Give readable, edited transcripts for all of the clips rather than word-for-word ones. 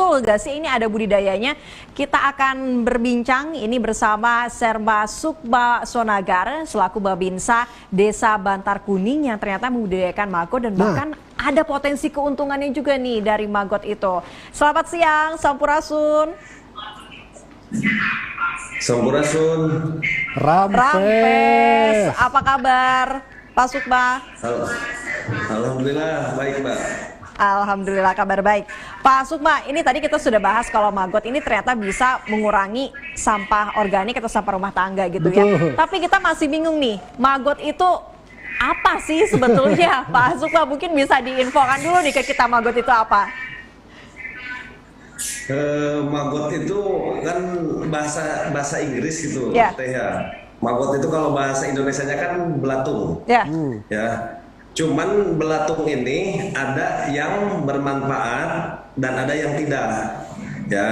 betul gak sih ini ada budidayanya? Kita akan berbincang ini bersama Serma Sukma Sonagar selaku Babinsa Desa Bantar Kuning yang ternyata membudidayakan maggot dan bahkan ada potensi keuntungannya juga nih dari maggot itu. Selamat siang, Sampurasun. Sampurasun. Rampes. Apa kabar, Pak Sukma? Alhamdulillah baik, Mbak. Alhamdulillah kabar baik. Pak Sukma, ini tadi kita sudah bahas kalau maggot ini ternyata bisa mengurangi sampah organik atau sampah rumah tangga gitu ya. Tapi kita masih bingung nih, maggot itu apa sih sebetulnya? Pak Sukma mungkin bisa diinfokan dulu nih ke kita maggot itu apa? Maggot itu kan bahasa Inggris gitu, Teh ya. Maggot itu kalau bahasa Indonesianya kan belatung. Ya. Cuman belatung ini ada yang bermanfaat dan ada yang tidak. Ya.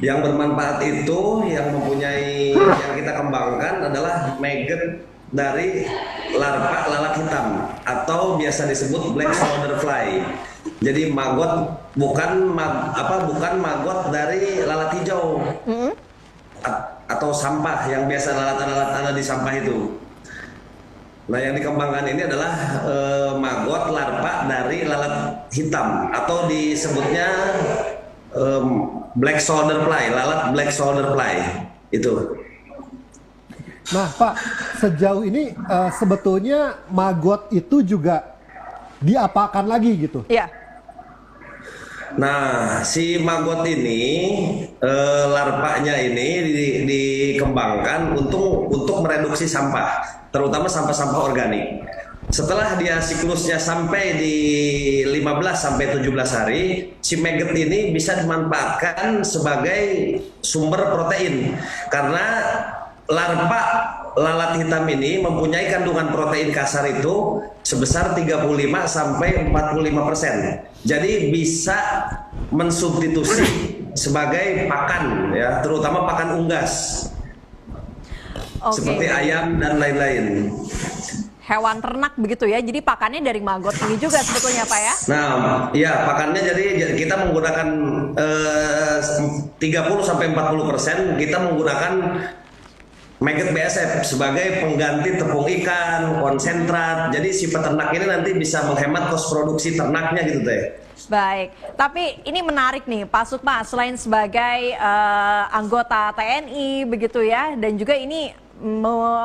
Yang bermanfaat itu yang mempunyai yang kita kembangkan adalah maggot dari larva lalat hitam atau biasa disebut black soldier fly. Jadi maggot bukan maggot dari lalat hijau atau sampah yang biasa lalat-lalat ada di sampah itu. Nah, yang dikembangkan ini adalah maggot larva dari lalat hitam atau disebutnya black soldier fly, lalat black soldier fly itu. Nah, Pak, sejauh ini sebetulnya maggot itu juga diapakan lagi gitu? Iya. Nah, si maggot ini larvanya ini dikembangkan untuk mereduksi sampah, terutama sampah-sampah organik. Setelah dia siklusnya sampai di 15 sampai 17 hari, si maggot ini bisa dimanfaatkan sebagai sumber protein karena larva lalat hitam ini mempunyai kandungan protein kasar itu sebesar 35 sampai 45%. Jadi bisa mensubstitusi sebagai pakan ya, terutama pakan unggas. Seperti ayam dan lain-lain. Hewan ternak begitu ya. Jadi pakannya dari maggot ini juga sebetulnya, Pak ya? Nah, ya pakannya jadi kita menggunakan 30 sampai 40% kita menggunakan maggot BASF sebagai pengganti tepung ikan, konsentrat. Jadi si peternak ini nanti bisa menghemat kos produksi ternaknya gitu Teh. Baik, tapi ini menarik nih Pak Sukma, selain sebagai anggota TNI begitu ya, dan juga ini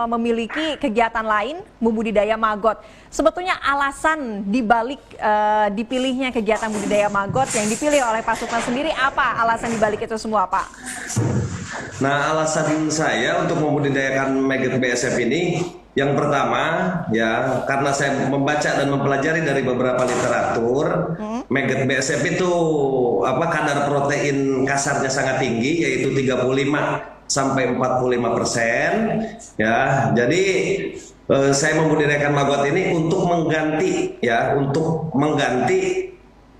memiliki kegiatan lain membudidaya maggot. Sebetulnya alasan dibalik dipilihnya kegiatan budidaya maggot yang dipilih oleh Pak Sukma sendiri apa alasan dibalik itu semua, Pak? Nah, alasan saya untuk membudidayakan maggot BASF ini yang pertama ya karena saya membaca dan mempelajari dari beberapa literatur, maggot BASF itu kadar protein kasarnya sangat tinggi yaitu 35 sampai 45% ya. Jadi saya membudidayakan maggot ini untuk mengganti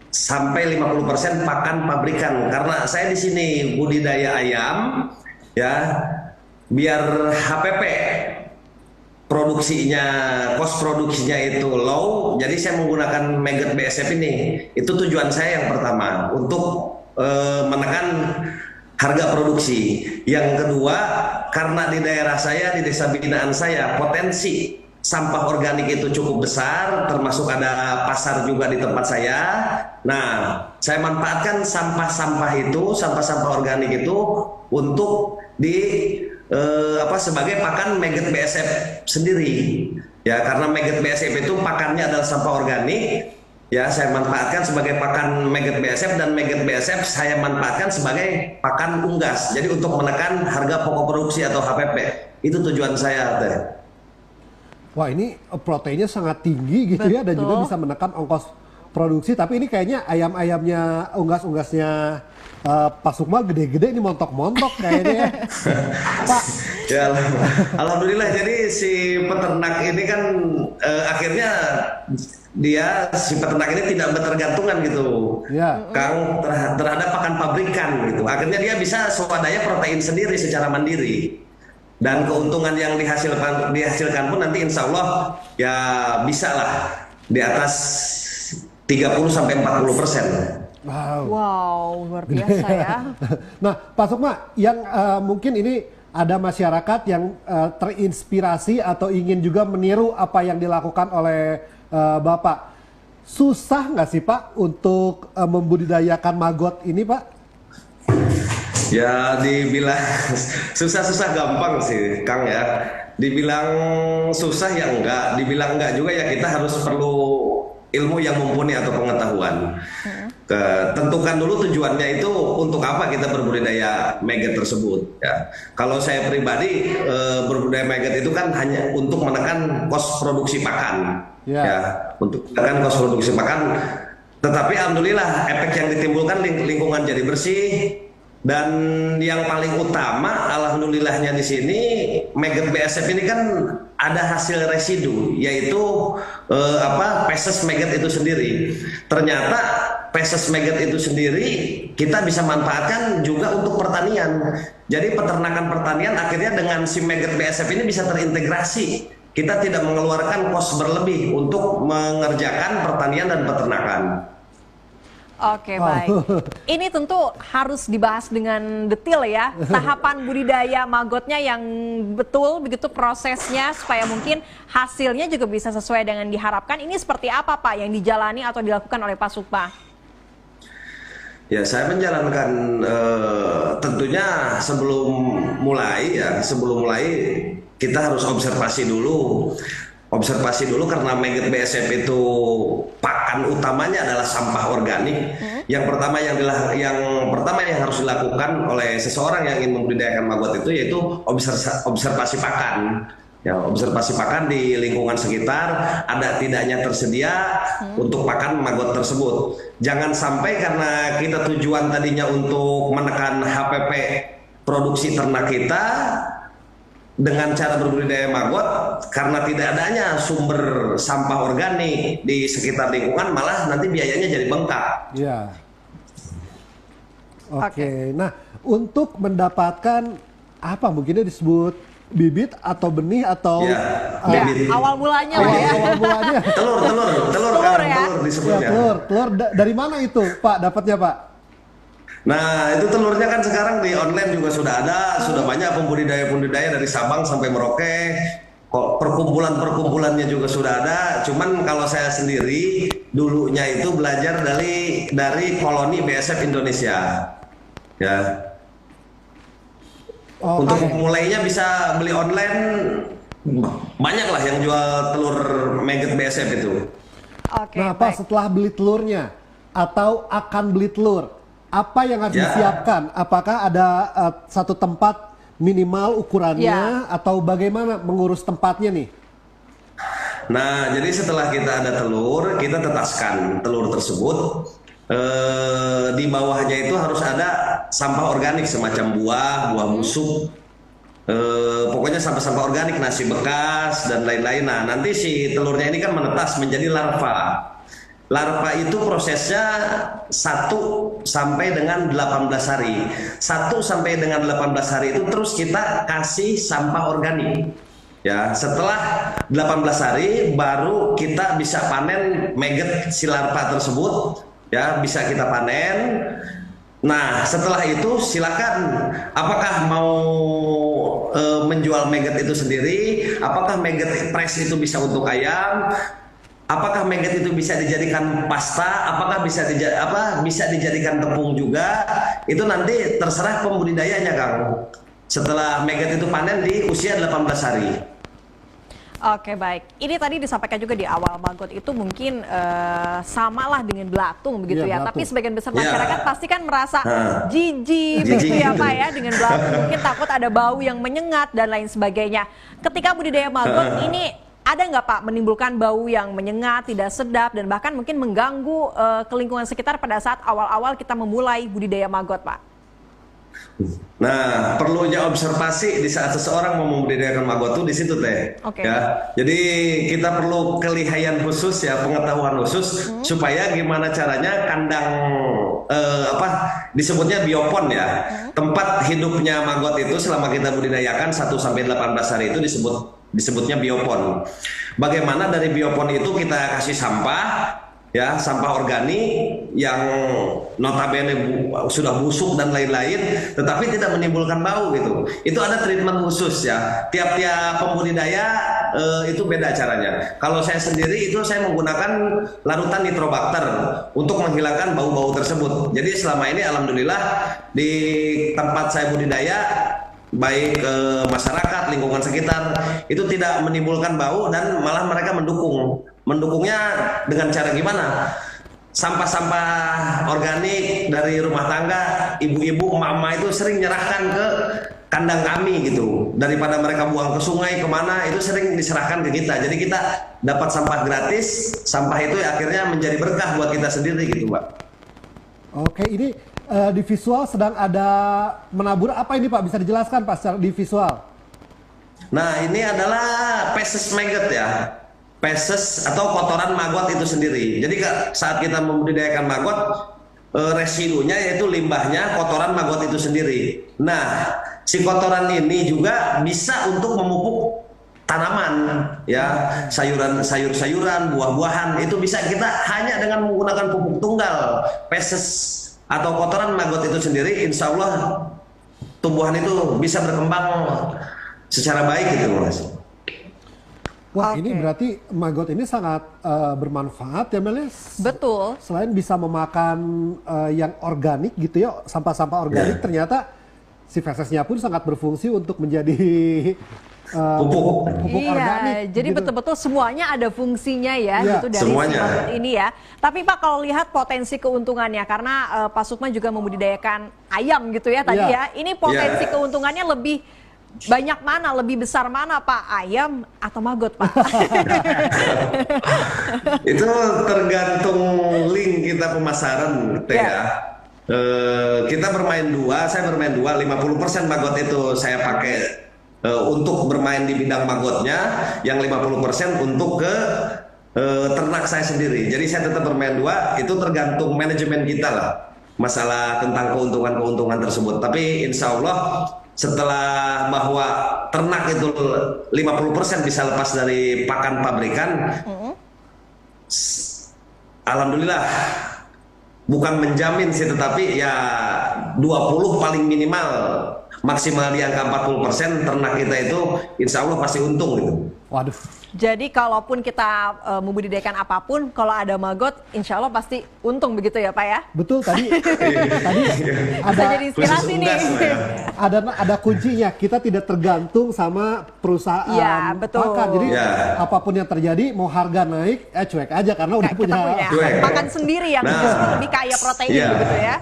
sampai 50% pakan pabrikan karena saya di sini budidaya ayam ya biar HPP kos produksinya itu low, jadi saya menggunakan maggot BASF ini. Itu tujuan saya yang pertama untuk menekan harga produksi. Yang kedua, karena di daerah saya, di desa binaan saya, potensi sampah organik itu cukup besar, termasuk ada pasar juga di tempat saya. Nah, saya manfaatkan sampah-sampah organik itu untuk sebagai pakan maggot BASF sendiri. Ya, karena maggot BASF itu pakannya adalah sampah organik. Ya, saya manfaatkan sebagai pakan maggot BASF dan maggot BASF saya manfaatkan sebagai pakan unggas. Jadi untuk menekan harga pokok produksi atau HPP. Itu tujuan saya, Teh. Wah, ini proteinnya sangat tinggi gitu. Betul. Ya, dan juga bisa menekan ongkos produksi. Tapi ini kayaknya ayam-ayamnya, unggas-unggasnya Pak Sukma gede-gede, ini montok-montok kayaknya ya. Pak. Ya, alhamdulillah. Jadi si peternak ini kan akhirnya si peternak ini tidak bertergantungan gitu, Kang, terhadap pakan pabrikan gitu. Akhirnya dia bisa swadaya protein sendiri secara mandiri. Dan keuntungan yang dihasilkan pun nanti insya Allah ya bisa lah di atas 30 sampai 40%. Wow, luar biasa ya. Nah, Pak Sukma, yang mungkin ini ada masyarakat yang terinspirasi atau ingin juga meniru apa yang dilakukan oleh Bapak. Susah nggak sih Pak untuk membudidayakan maggot ini Pak? Ya dibilang susah-susah gampang sih Kang ya. Dibilang susah ya enggak, dibilang enggak juga ya kita harus perlu ilmu yang mumpuni atau pengetahuan. Tentukan dulu tujuannya itu untuk apa kita berbudidaya maggot tersebut ya. Kalau saya pribadi berbudidaya maggot itu kan hanya untuk menekan kos produksi pakan ya, untuk menekan kos produksi pakan. Tetapi alhamdulillah efek yang ditimbulkan lingkungan jadi bersih. Dan yang paling utama, alhamdulillahnya di sini maggot BASF ini kan ada hasil residu, yaitu feses maggot itu sendiri. Ternyata feses maggot itu sendiri kita bisa manfaatkan juga untuk pertanian. Jadi peternakan pertanian akhirnya dengan si maggot BASF ini bisa terintegrasi. Kita tidak mengeluarkan kos berlebih untuk mengerjakan pertanian dan peternakan. Oke, baik. Ini tentu harus dibahas dengan detail ya. Tahapan budidaya maggotnya yang betul, begitu prosesnya supaya mungkin hasilnya juga bisa sesuai dengan diharapkan. Ini seperti apa Pak yang dijalani atau dilakukan oleh Pak Sukma? Ya, saya menjalankan tentunya sebelum mulai kita harus observasi dulu. Karena maggot BASF itu pakan utamanya adalah sampah organik. Yang pertama yang harus dilakukan oleh seseorang yang ingin membudidayakan maggot itu yaitu observasi pakan. Ya, observasi pakan di lingkungan sekitar ada tidaknya tersedia untuk pakan maggot tersebut. Jangan sampai karena kita tujuan tadinya untuk menekan HPP produksi ternak kita dengan cara berbudidaya maggot, karena tidak adanya sumber sampah organik di sekitar lingkungan, malah nanti biayanya jadi bengkak. Ya. Oke. Nah, untuk mendapatkan apa mungkinnya disebut bibit atau benih atau bibit. Awal mulanya lah ya. Awal mulanya. Telur ya? disebutnya. Telur dari mana itu, Pak? Dapatnya, Pak? Nah, itu telurnya kan sekarang di online juga sudah ada, sudah banyak pembudidaya dari Sabang sampai Merauke. Perkumpulannya juga sudah ada. Cuman kalau saya sendiri dulunya itu belajar dari koloni BASF Indonesia. Ya. Untuk mulainya bisa beli online, banyak lah yang jual telur maggot BASF itu. Nah, Pak, setelah beli telurnya atau akan beli telur, apa yang harus disiapkan? Apakah ada satu tempat minimal ukurannya atau bagaimana mengurus tempatnya nih? Nah, jadi setelah kita ada telur, kita tetaskan telur tersebut. Di bawahnya itu harus ada sampah organik semacam buah busuk. Pokoknya sampah-sampah organik, nasi bekas dan lain-lain. Nah, nanti si telurnya ini kan menetas menjadi larva. Larva itu prosesnya 1 sampai dengan 18 hari. 1 sampai dengan 18 hari itu terus kita kasih sampah organik. Ya, setelah 18 hari baru kita bisa panen maggot si larva tersebut. Ya, bisa kita panen. Nah, setelah itu silakan apakah mau menjual maggot itu sendiri, apakah maggot fresh itu bisa untuk ayam, apakah maggot itu bisa dijadikan pasta, apakah bisa dijadikan tepung juga, itu nanti terserah pembudidayanya Kang. Setelah maggot itu panen di usia 18 hari. Oke, baik. Ini tadi disampaikan juga di awal maggot itu mungkin samalah dengan belatung begitu ya. Tapi sebagian besar masyarakat pasti kan merasa jijik begitu ya Pak ya dengan belatung. Mungkin takut ada bau yang menyengat dan lain sebagainya. Ketika budidaya maggot ini ada nggak Pak menimbulkan bau yang menyengat, tidak sedap dan bahkan mungkin mengganggu ke lingkungan sekitar pada saat awal-awal kita memulai budidaya maggot Pak? Nah, perlunya observasi di saat seseorang mau membudidayakan maggot itu di situ teh. Ya, jadi kita perlu kelihayan khusus ya, pengetahuan khusus supaya gimana caranya kandang disebutnya biopon ya. Tempat hidupnya maggot itu selama kita budidayakan 1 sampai 18 hari itu disebutnya biopon. Bagaimana dari biopon itu kita kasih sampah ya sampah organik yang notabene sudah busuk dan lain-lain, tetapi tidak menimbulkan bau gitu. Itu ada treatment khusus ya. Tiap-tiap pembudidaya itu beda caranya. Kalau saya sendiri itu saya menggunakan larutan nitrobakter untuk menghilangkan bau-bau tersebut. Jadi selama ini alhamdulillah di tempat saya budidaya, baik ke masyarakat, lingkungan sekitar, itu tidak menimbulkan bau dan malah mereka mendukungnya dengan cara gimana? Sampah-sampah organik dari rumah tangga, ibu-ibu, emak-emak itu sering nyerahkan ke kandang kami gitu. Daripada mereka buang ke sungai kemana, itu sering diserahkan ke kita. Jadi kita dapat sampah gratis, sampah itu akhirnya menjadi berkah buat kita sendiri gitu, Pak. Oke, ini di visual sedang ada menabur apa ini Pak? Bisa dijelaskan Pak secara di visual? Nah, ini adalah feces maggot ya. Feces atau kotoran maggot itu sendiri. Jadi saat kita membudidayakan maggot, residunya yaitu limbahnya kotoran maggot itu sendiri. Nah, si kotoran ini juga bisa untuk memupuk tanaman ya, sayur-sayuran, buah-buahan, itu bisa kita hanya dengan menggunakan pupuk tunggal, feces atau kotoran maggot itu sendiri, insya Allah tumbuhan itu bisa berkembang secara baik gitu, Mas. Wah, ini berarti maggot ini sangat bermanfaat ya, Mel? Betul. Selain bisa memakan yang organik gitu ya, sampah-sampah organik, ternyata si fesesnya pun sangat berfungsi untuk menjadi pupuk organik. Jadi gitu. betul-betul semuanya ada fungsinya ya, gitu dari semuanya. si maggot ini ya. Tapi Pak, kalau lihat potensi keuntungannya, karena Pak Sukma juga membudidayakan ayam gitu ya tadi ya. Ini potensi keuntungannya lebih banyak mana, lebih besar mana Pak? Ayam atau maggot Pak? Itu tergantung link kita pemasaran ya. Kita bermain dua, saya bermain dua, 50% maggot itu saya pakai untuk bermain di bidang maggotnya, yang 50% untuk ke ternak saya sendiri. Jadi saya tetap bermain dua, itu tergantung manajemen kita lah, masalah tentang keuntungan-keuntungan tersebut. Tapi insya Allah setelah bahwa ternak itu 50% bisa lepas dari pakan pabrikan, alhamdulillah, bukan menjamin sih, tetapi ya 20 paling minimal, maksimal di angka 40% ternak kita itu insya Allah pasti untung gitu. Waduh. Jadi kalaupun kita membudidayakan apapun, kalau ada maggot, insya Allah pasti untung begitu ya Pak ya? Betul, tadi Bisa ada jadi inspirasi nih. ada kuncinya, kita tidak tergantung sama perusahaan pakan. Jadi apapun yang terjadi, mau harga naik, cuek aja karena udah kita punya pakan sendiri yang justru lebih kaya protein begitu ya.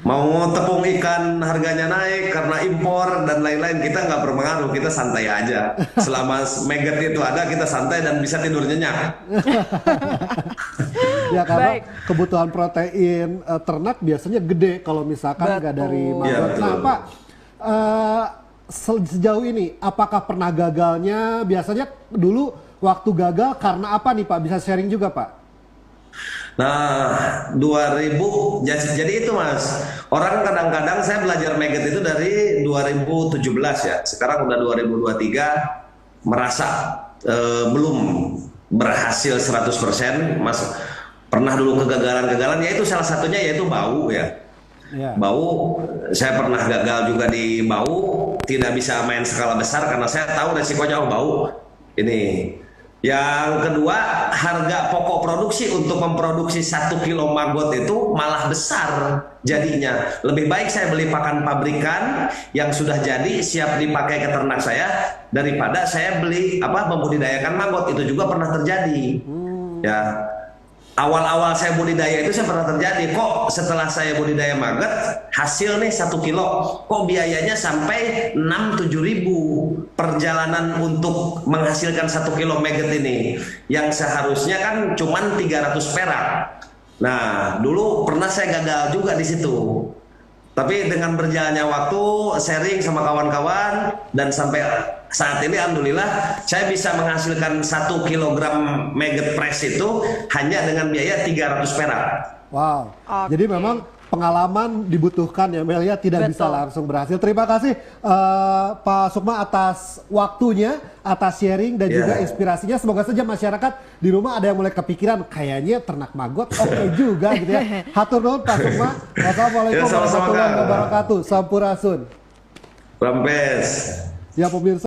Mau tepung ikan harganya naik karena impor dan lain-lain, kita nggak berpengaruh, kita santai aja. Selama maggot itu ada, kita santai dan bisa tidur nyenyak. Ya karena kebutuhan protein ternak biasanya gede kalau misalkan nggak dari maggot. Nah Pak, sejauh ini apakah pernah gagalnya? Biasanya dulu waktu gagal karena apa nih Pak? Bisa sharing juga Pak? Nah, 2000, jadi itu Mas, orang kadang-kadang saya belajar maggot itu dari 2017 ya, sekarang udah 2023, merasa belum berhasil 100%, Mas. Pernah dulu kegagalan-kegagalan, yaitu salah satunya yaitu bau ya. Bau, saya pernah gagal juga di bau, tidak bisa main skala besar karena saya tahu resikonya bau. Ini. Yang kedua, harga pokok produksi untuk memproduksi 1 kilo maggot itu malah besar jadinya. Lebih baik saya beli pakan pabrikan yang sudah jadi siap dipakai ke ternak saya daripada saya beli membudidayakan maggot. Itu juga pernah terjadi. Ya. Awal-awal saya budidaya itu saya pernah terjadi, kok setelah saya budidaya maggot hasil nih 1 kilo kok biayanya sampai 6-7 ribu perjalanan untuk menghasilkan 1 kilo maggot ini, yang seharusnya kan cuman 300 perak. Nah dulu pernah saya gagal juga di situ, tapi dengan berjalannya waktu, sharing sama kawan-kawan, dan sampai saat ini alhamdulillah saya bisa menghasilkan 1 kilogram maggot press itu hanya dengan biaya 300 perak. Wow. Jadi memang pengalaman dibutuhkan ya Mel ya, tidak bisa langsung berhasil. Terima kasih Pak Sukma atas waktunya, atas sharing dan juga inspirasinya. Semoga saja masyarakat di rumah ada yang mulai kepikiran kayaknya ternak maggot oke juga gitu ya. Hatur nuhun Pak Sukma. Wassalamualaikum warahmatullahi wabarakatuh. Sampurasun. Rampes. Ya pemirsa.